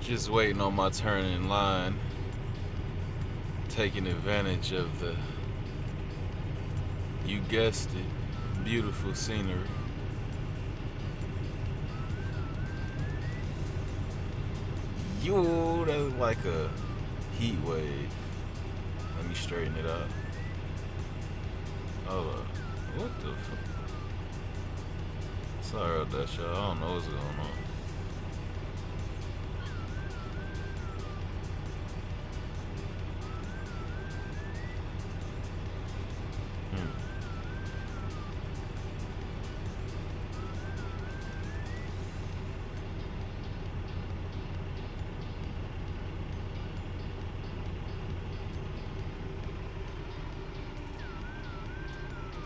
Just waiting on my turn in line, taking advantage of the, you guessed it, beautiful scenery. Yo, that was like a heat wave. Let me straighten it out. Hold up. What the fuck? Sorry about that, y'all. I don't know what's going on.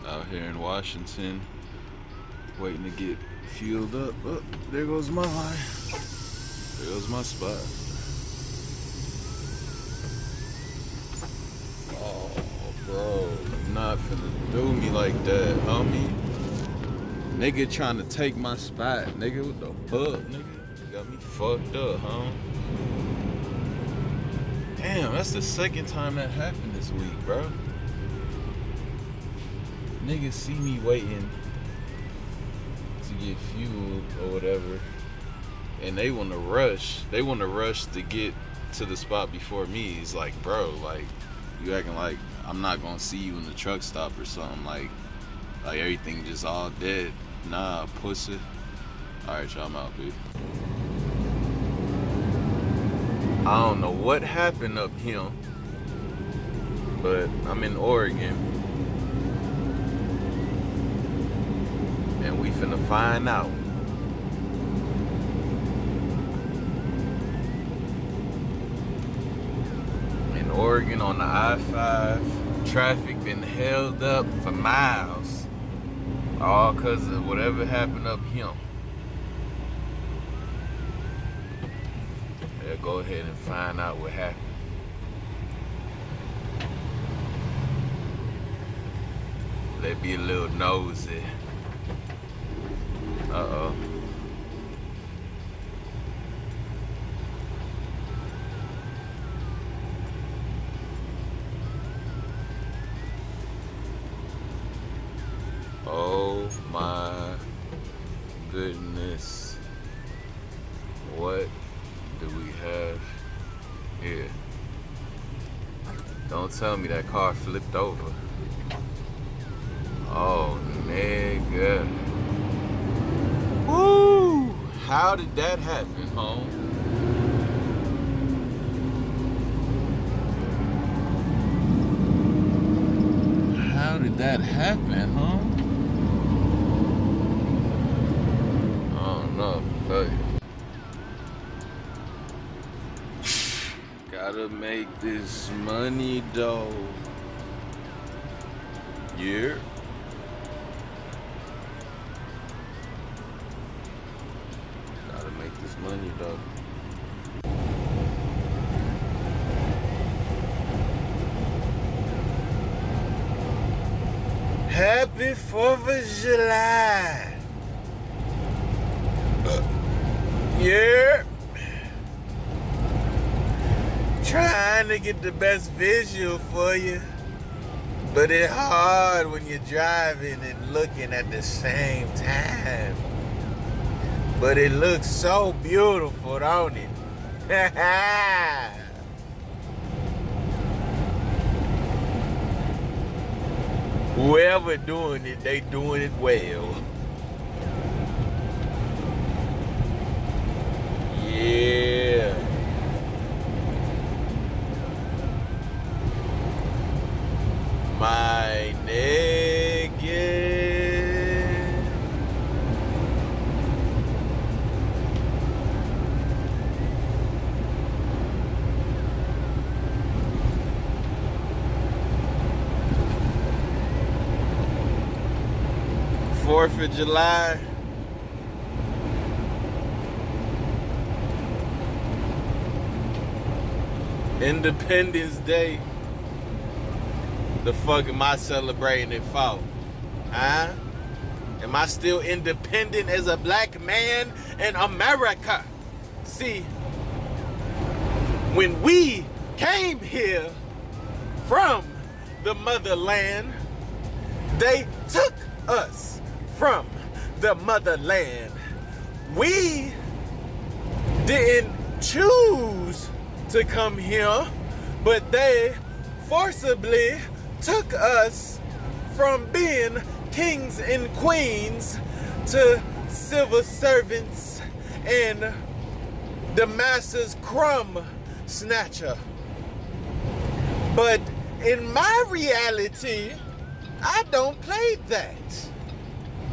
Out here in Washington, waiting to get fueled up. Oh, there goes my line. There goes my spot. Oh, bro, you're not finna do me like that, homie. Nigga trying to take my spot, nigga. What the fuck, nigga? You got me fucked up, huh? Damn, that's the second time that happened this week, bro. Niggas see me waiting to get fueled or whatever, and they want to rush. They want to rush to get to the spot before me. It's like, bro, like, you acting like I'm not gonna see you in the truck stop or something. Like everything just all dead. Nah, pussy. All right, y'all, I'm out, dude. I don't know what happened up here, but I'm in Oregon. And we finna find out. In Oregon on the I-5, traffic been held up for miles. All because of whatever happened up here. They'll go ahead and find out what happened. They be a little nosy. Uh-oh. Oh my goodness. What do we have here? Don't tell me that car flipped over. Oh, nigga. Woo! How did that happen, home? How did that happen, huh? I don't know, I'll tell you. Gotta make this money, though. Yeah. Make this money, though. Happy 4th of July. Yeah. Trying to get the best visual for you, but it's hard when you're driving and looking at the same time. But it looks so beautiful, don't it? Whoever doing it, they doing it well. Yeah. My nigga. Fourth of July. Independence Day. The fuck am I celebrating it for? Huh? Am I still independent as a black man in America? See, When we came here from the motherland, they took us from the motherland. We didn't choose to come here, but they forcibly took us from being kings and queens to civil servants and the master's crumb snatcher. But in my reality, I don't play that.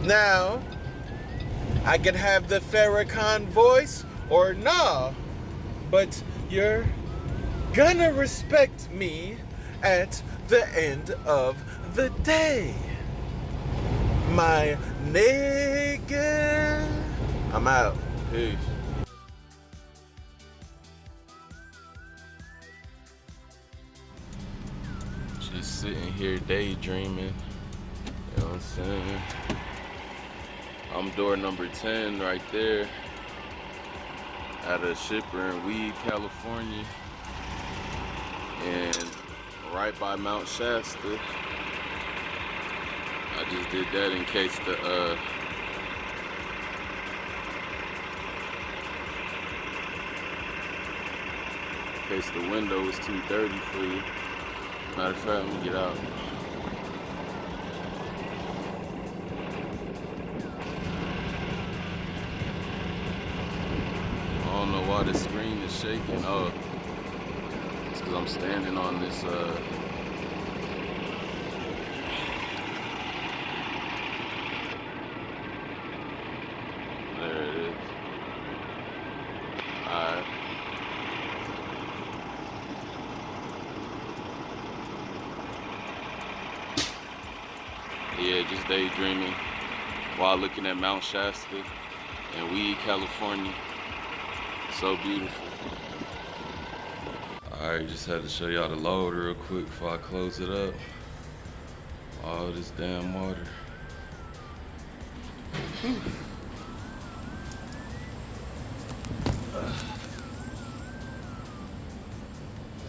Now, I can have the Farrakhan voice or nah, but you're gonna respect me at the end of the day. My nigga. I'm out. Peace. Just sitting here daydreaming. You know what I'm saying? I'm door number 10 right there at a shipper in Weed, California. And right by Mount Shasta. I just did that in case the window was too dirty for you. Matter of fact, let me get out. I don't know why the screen is shaking. Oh, it's because I'm standing on this there it is. Alright. Yeah, just daydreaming while looking at Mount Shasta in Weed, California. So beautiful. Alright, just had to show y'all the load real quick before I close it up. All this damn water.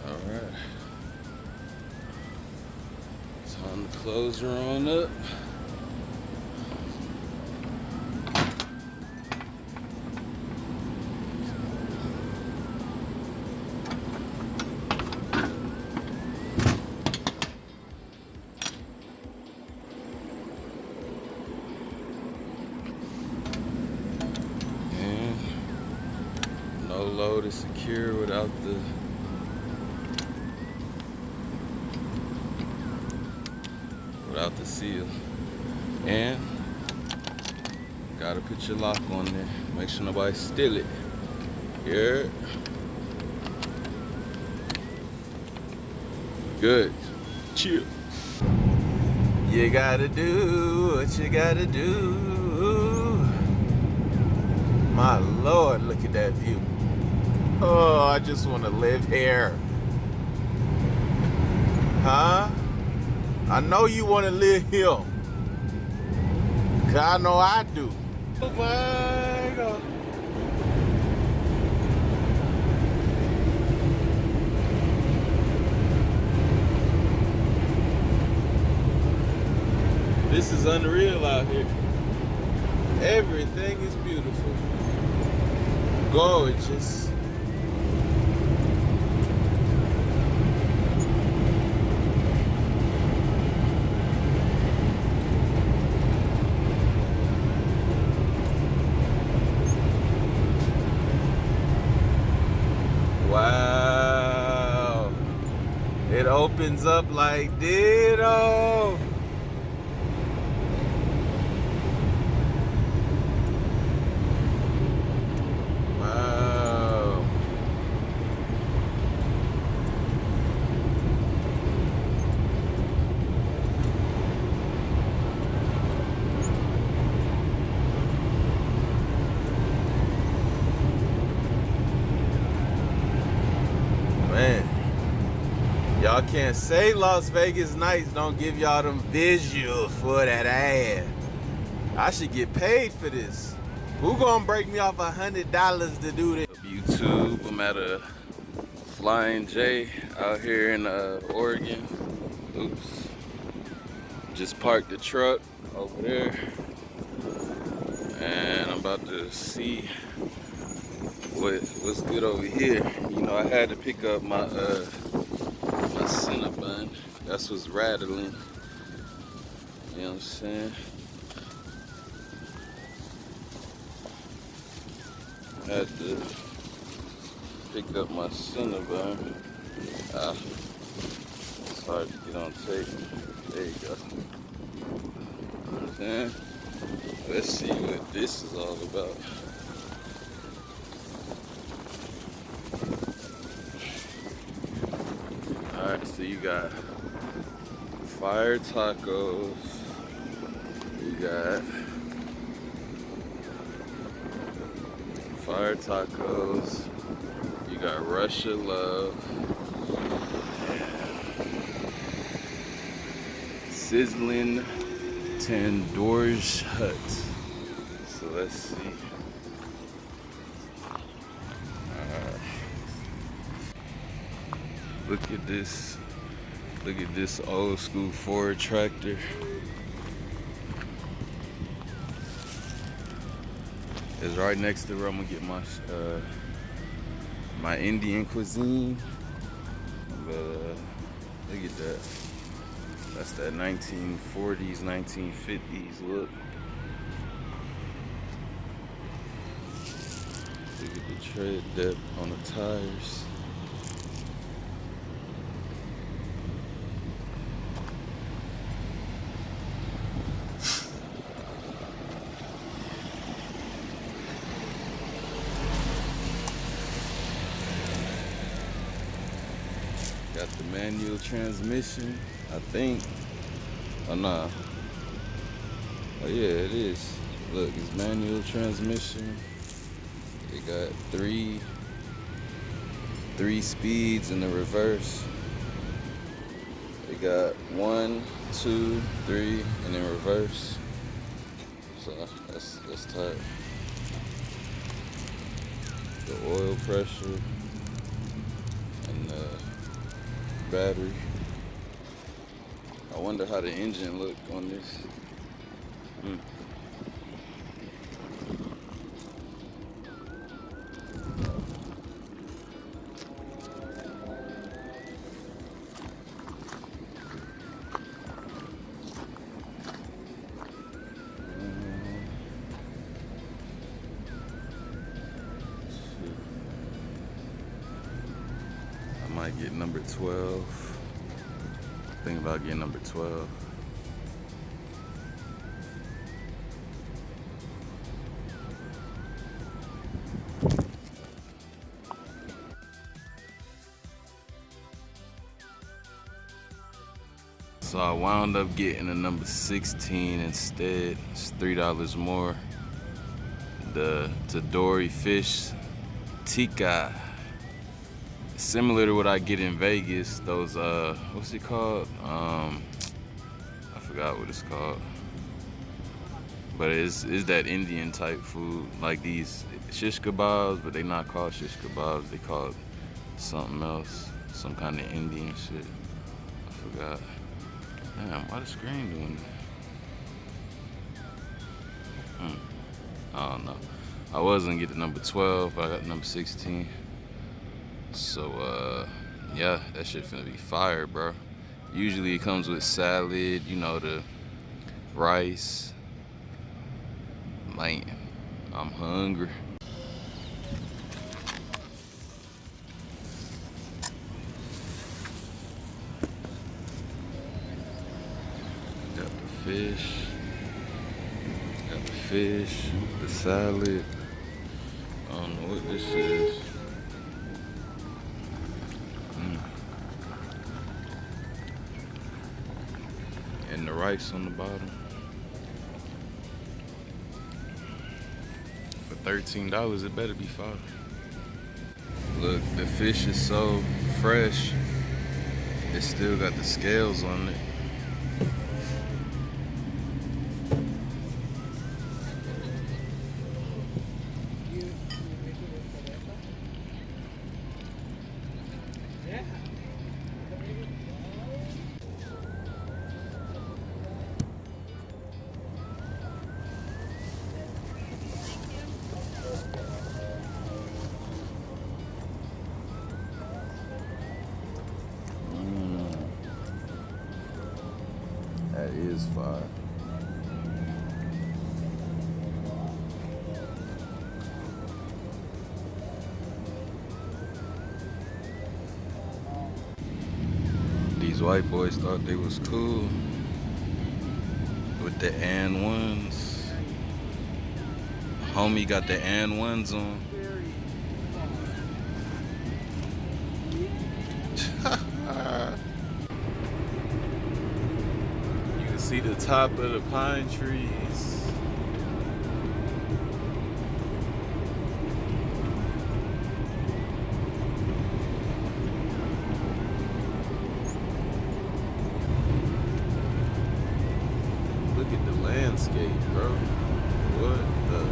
Alright. Time to close her on up. No load is secure without the seal. And gotta put your lock on there. Make sure nobody steal it. Yeah. Good. Chill. You gotta do what you gotta do. My Lord, look at that view. Oh, I just want to live here. Huh? I know you want to live here. 'Cause I know I do. Oh my God. This is unreal out here. Everything is beautiful. Gorgeous. Wow. It opens up like ditto. Wow. Man, y'all can't say Las Vegas nights don't give y'all them visuals for that ad. I should get paid for this. Who gonna break me off $100 to do this? YouTube, I'm at a Flying J out here in Oregon. Oops. Just parked the truck over there. And I'm about to see what's good over here. You know, I had to pick up my my Cinnabon. That's what's rattling. You know what I'm saying? Had to pick up my Cinnabon. It's hard to get on tape. There you go. You know what I'm saying? Let's see what this is all about. Alright, so you got fire tacos. You got fire tacos. You got Russia Love. Sizzling Tandoor's Hut. So let's see. Look at this. Look at this old school Ford tractor. It's right next to where I'm gonna get my my Indian cuisine. But look at that. That's that 1940s, 1950s look. Look at the tread depth on the tires. Got the manual transmission, I think. Oh, nah. Oh, yeah, it is. Look, it's manual transmission. It got three speeds in the reverse. It got 1, 2, 3, and in reverse. So that's tight. The oil pressure and the battery. I wonder how the engine look on this. I might get number 12. Think about getting number 12. So I wound up getting a number 16 instead. It's $3 more. The Tandoori fish tikka. Similar to what I get in Vegas, those what's it called? I forgot what it's called. But it's that Indian type food, like these shish kebabs, but they not called shish kebabs, they called something else, some kind of Indian shit. I forgot. Damn, why the screen doing that? I don't know. I was gonna get the number 12, but I got number 16. So, yeah, that shit finna be fire, bro. Usually it comes with salad, you know, the rice. Man, I'm hungry. Got the fish, the salad. I don't know what this is. And the rice on the bottom. For $13, it better be fire. Look, the fish is so fresh. It still got the scales on it. is fire. These white boys thought they was cool with the and ones. Homie got the and ones on. You can see the top of the pine trees. Look at the landscape, bro. What the?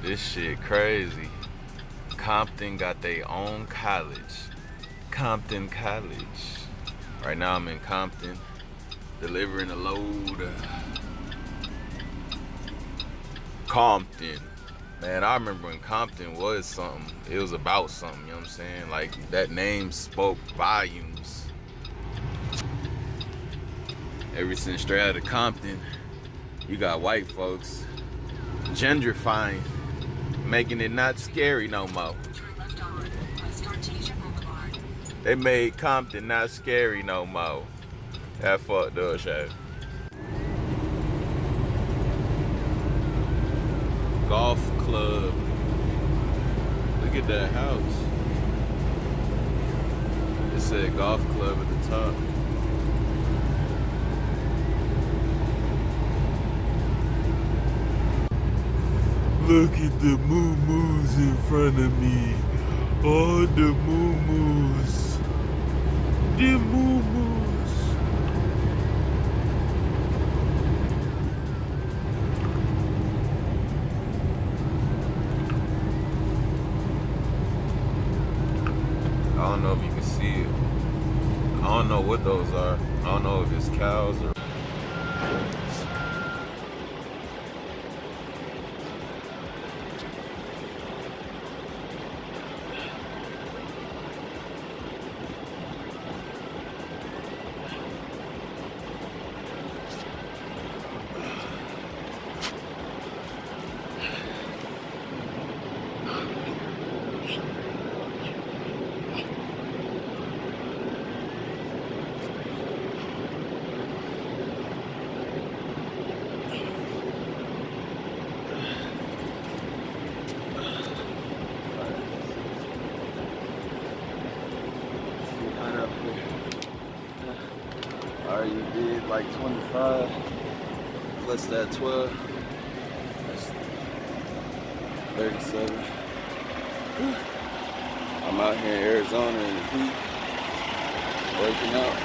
This shit crazy. Compton got their own college. Compton College. Right now I'm in Compton, delivering a load. Compton. Man, I remember when Compton was something. It was about something, you know what I'm saying? Like, that name spoke volumes. Ever since straight out of Compton, you got white folks gentrifying, making it not scary no more. They made Compton not scary no more. That fucked up shit. Golf club. Look at that house. It said golf club at the top. Look at the moo-moos in front of me. All the moo-moos. The moo-moos. I don't know if you can see it. I don't know what those are. I don't know if it's cows or... Already did like 25 plus that 12. That's 37. I'm out here in Arizona in the heat, working out.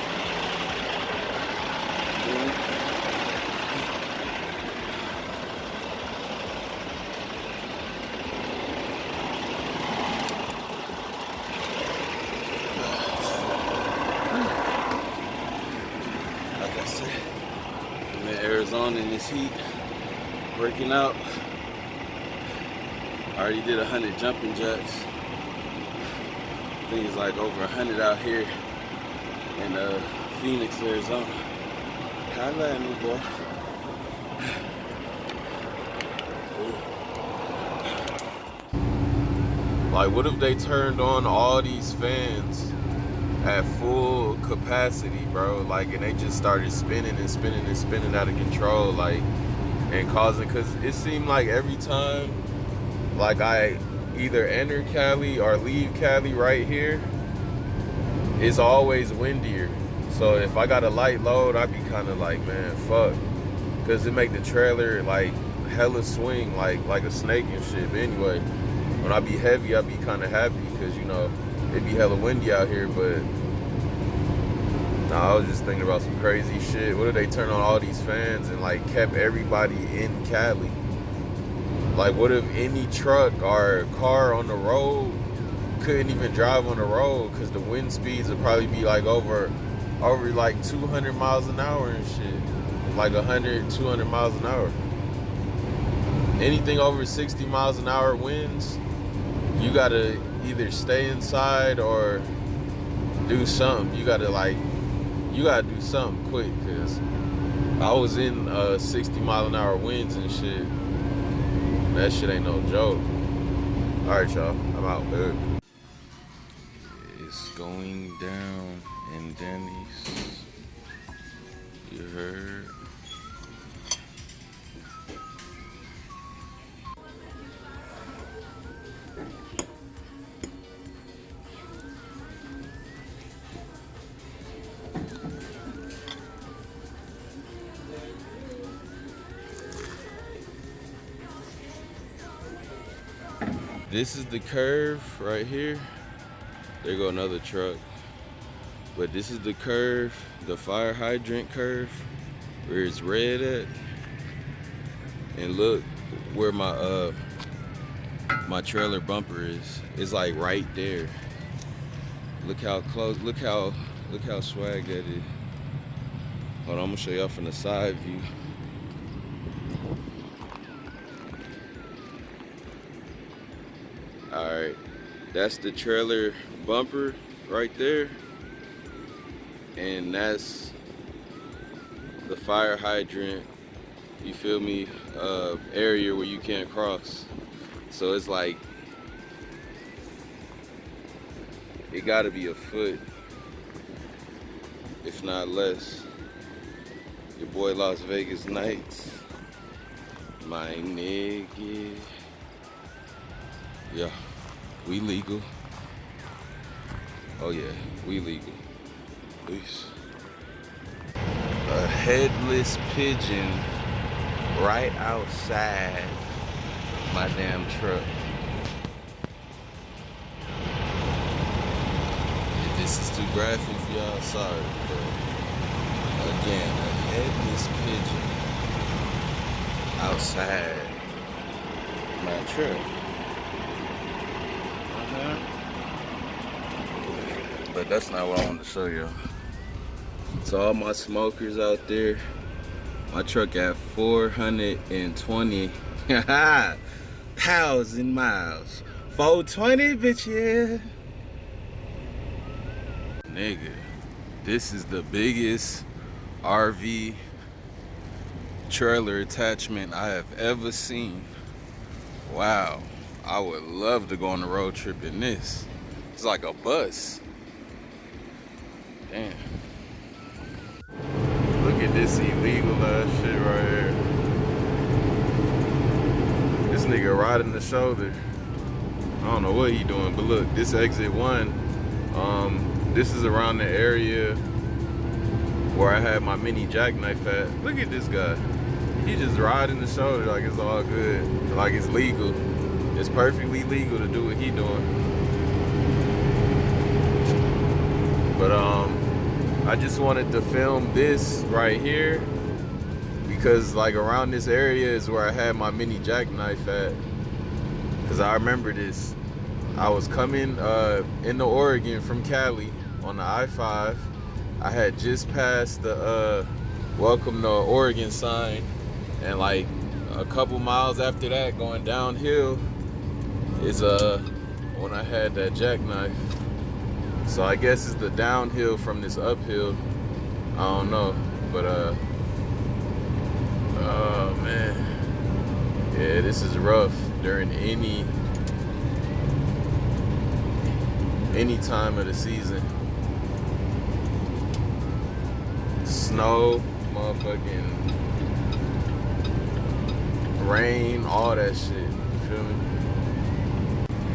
I'm in Arizona in this heat, working out. I already did 100 jumping jacks. I think it's like over 100 out here in Phoenix, Arizona. Holla at me, boy. Like, what if they turned on all these fans at full capacity, bro? Like, and they just started spinning and spinning and spinning out of control, like, and causing, because it seemed like every time, like, I either enter Cali or leave Cali right here, it's always windier. So if I got a light load, I'd be kind of like, man, fuck. Because it make the trailer like hella swing like a snake and shit. But anyway, when I be heavy, I be kind of happy because, you know, it be hella windy out here. But nah, I was just thinking about some crazy shit. What if they turn on all these fans and like kept everybody in Cali? Like, what if any truck or car on the road couldn't even drive on the road because the wind speeds would probably be like over like 200 miles an hour and shit, like 100, 200 miles an hour. Anything over 60 miles an hour winds, you gotta either stay inside or do something. You gotta do something quick, because I was in 60 mile an hour winds and shit. That shit ain't no joke. All right, y'all, I'm out. It's going down in Denny's. You heard? This is the curve right here. There go another truck. But this is the curve, the fire hydrant curve, where it's red at. And look where my my trailer bumper is. It's like right there. Look how close, look how swag that is. Hold on, I'm gonna show y'all from the side view. All right, that's the trailer bumper right there. And that's the fire hydrant, you feel me, area where you can't cross. So it's like, it gotta be a foot, if not less. Your boy Las Vegas Nights, my nigga. Yeah, we legal. Oh yeah, we legal. Peace. A headless pigeon right outside my damn truck. If this is too graphic for y'all, sorry, but again, a headless pigeon outside my truck. But that's not what I wanted to show y'all. To all my smokers out there, my truck at 420,000 miles. 420, bitch, yeah. Nigga, this is the biggest RV trailer attachment I have ever seen. Wow, I would love to go on a road trip in this. It's like a bus. Damn. Look at this illegal ass shit right here. This nigga riding the shoulder. I don't know what he doing, but look, this exit 1. This is around the area where I had my mini jackknife at. Look at this guy. He just riding the shoulder like it's all good, like it's legal. It's perfectly legal to do what he doing. But I just wanted to film this right here because like around this area is where I had my mini jackknife at. Cause I remember this. I was coming into Oregon from Cali on the I-5. I had just passed the welcome to Oregon sign, and like a couple miles after that going downhill is when I had that jackknife. So I guess it's the downhill from this uphill. I don't know, but oh man, yeah, this is rough during any time of the season. Snow, motherfucking rain, all that shit. You feel me?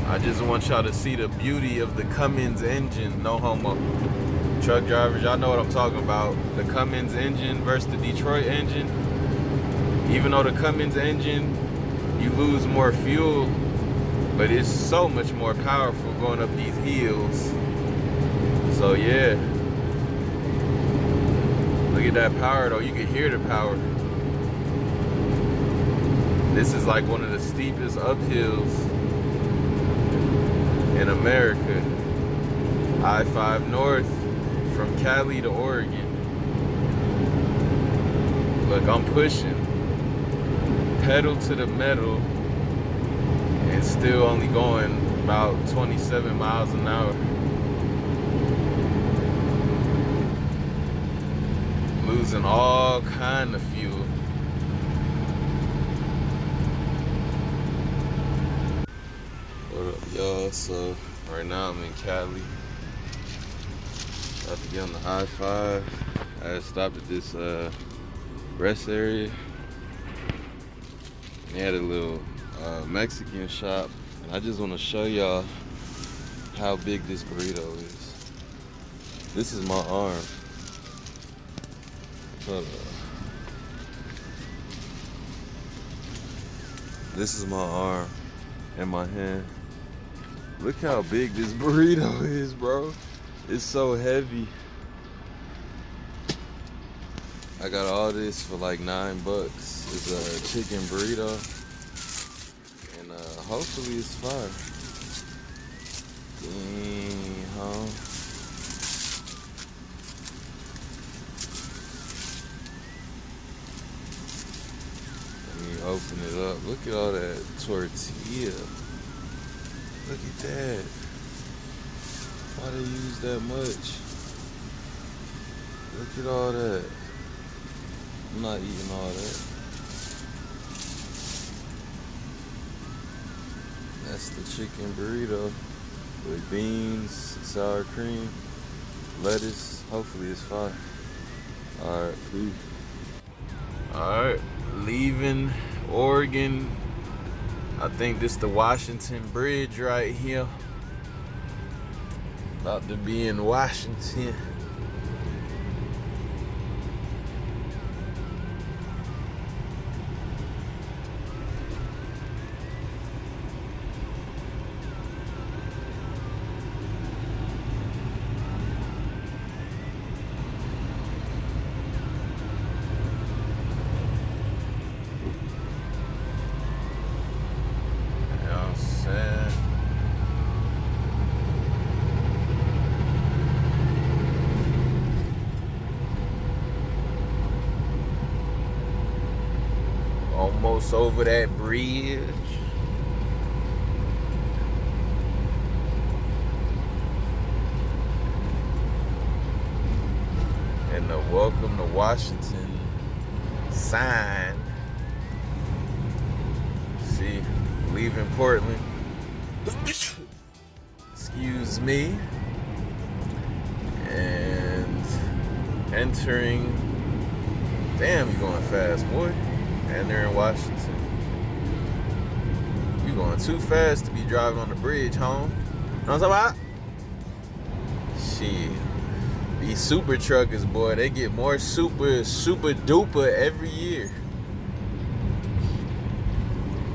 I just want y'all to see the beauty of the Cummins engine, no homo. Truck drivers, y'all know what I'm talking about. The Cummins engine versus the Detroit engine. Even though the Cummins engine, you lose more fuel, but it's so much more powerful going up these hills. So yeah, look at that power though. You can hear the power. This is like one of the steepest uphills in America. I-5 North from Cali to Oregon. Look, I'm pushing pedal to the metal and still only going about 27 miles an hour. Losing all kind of fuel. What up, y'all? So right now I'm in Cali. About to get on the I-5. I had stopped at this rest area. They had a little Mexican shop, and I just want to show y'all how big this burrito is. This is my arm. Hold on. This is my arm and my hand. Look how big this burrito is, bro. It's so heavy. I got all this for like $9. It's a chicken burrito, and hopefully it's fire. Dang, huh? Let me open it up. Look at all that tortilla. Look at that. Why they use that much? Look at all that. I'm not eating all that. That's the chicken burrito with beans, sour cream, lettuce. Hopefully it's fire. Alright, peace. Alright, leaving Oregon. I think this the Washington Bridge right here. About to be in Washington. Almost over that bridge. And the welcome to Washington sign. See, leaving Portland. Excuse me. And entering. Damn, you going fast, boy. And they're in Washington. You going too fast to be driving on the bridge, home. Know what I'm talking about? Shit. These super truckers, boy, they get more super duper every year.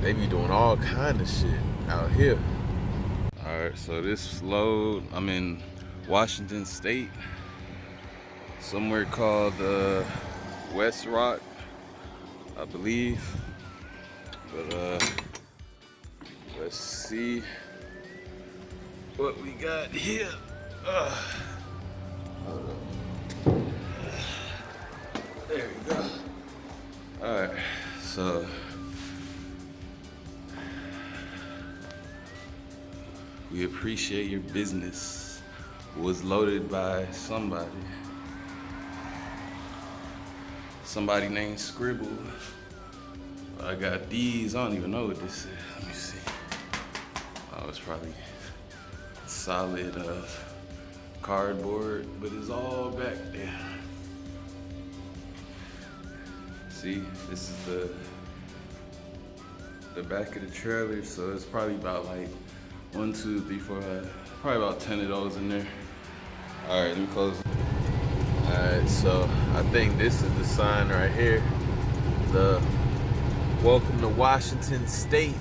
They be doing all kind of shit out here. Alright, so this load, I'm in Washington State. Somewhere called West Rock, I believe. But let's see what we got here. Hold up. There we go. Alright, so we appreciate your business. Was loaded by somebody. Somebody named Scribble. I got these. I don't even know what this is. Let me see. Oh, it's probably solid cardboard, but it's all back there. See, this is the back of the trailer, so it's probably about like 1, 2, 3, 4, 5, probably about 10 of those in there. All right, let me close. All right, so I think this is the sign right here. The welcome to Washington State,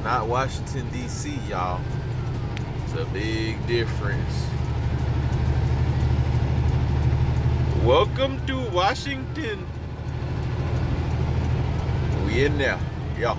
not Washington D.C., y'all. It's a big difference. Welcome to Washington. We in there, yeah.